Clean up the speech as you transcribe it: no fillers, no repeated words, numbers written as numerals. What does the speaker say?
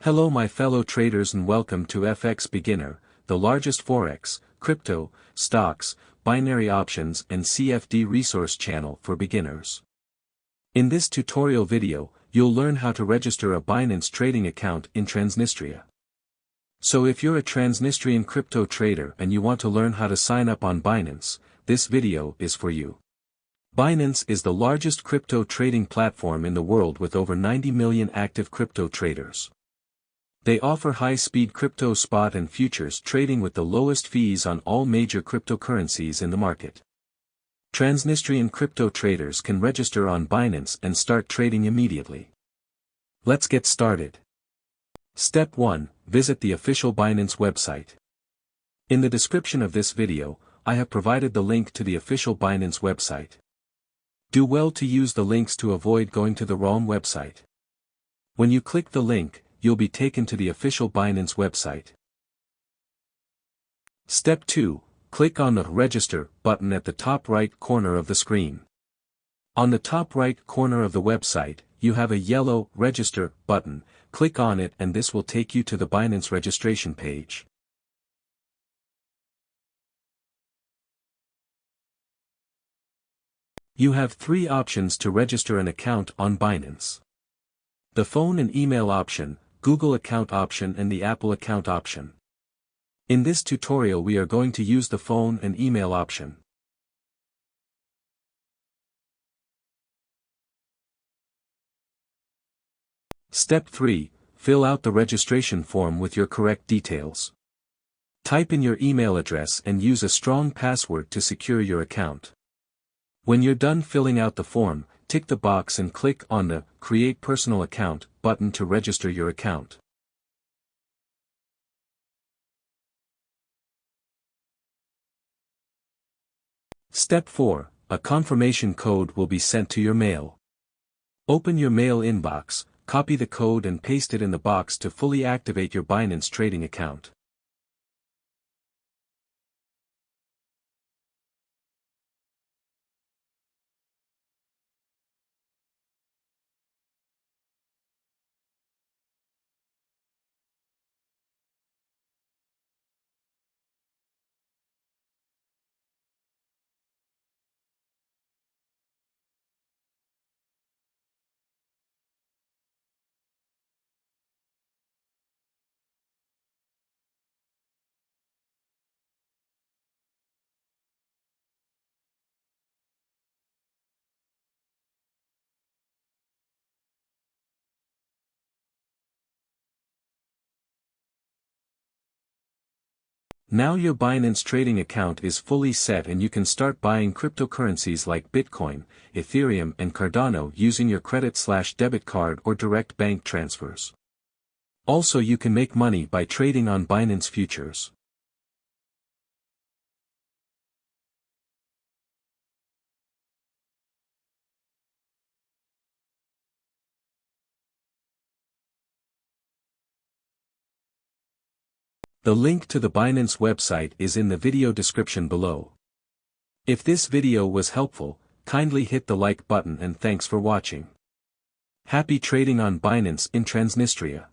Hello my fellow traders and welcome to FX Beginner, the largest forex, crypto, stocks, binary options and CFD resource channel for beginners. In this tutorial video, you'll learn how to register a Binance trading account in Transnistria. So if you're a Transnistrian crypto trader and you want to learn how to sign up on Binance, this video is for you. Binance is the largest crypto trading platform in the world with over 90 million active crypto traders. They offer high-speed crypto spot and futures trading with the lowest fees on all major cryptocurrencies in the market. Transnistrian crypto traders can register on Binance and start trading immediately. Let's get started. Step 1. Visit the official Binance website. In the description of this video, I have provided the link to the official Binance website. Do well to use the links to avoid going to the wrong website. When you click the link, you'll be taken to the official Binance website. Step 2. Click on the Register button at the top right corner of the screen. On the top right corner of the website, you have a yellow Register button. Click on it and this will take you to the Binance registration page. You have 3 options to register an account on Binance. The phone and email option, Google account option and the Apple account option. In this tutorial we are going to use the phone and email option. Step 3. Fill out the registration form with your correct details. Type in your email address and use a strong password to secure your account. When you're done filling out the form, tick the box and click on the Create Personal Account button to register your account. Step 4. A confirmation code will be sent to your mail. Open your mail inbox, copy the code and paste it in the box to fully activate your Binance trading account. Now your Binance trading account is fully set and you can start buying cryptocurrencies like Bitcoin, Ethereum and Cardano using your credit/debit card or direct bank transfers. Also you can make money by trading on Binance futures. The link to the Binance website is in the video description below. If this video was helpful, kindly hit the like button and thanks for watching. Happy trading on Binance in Transnistria.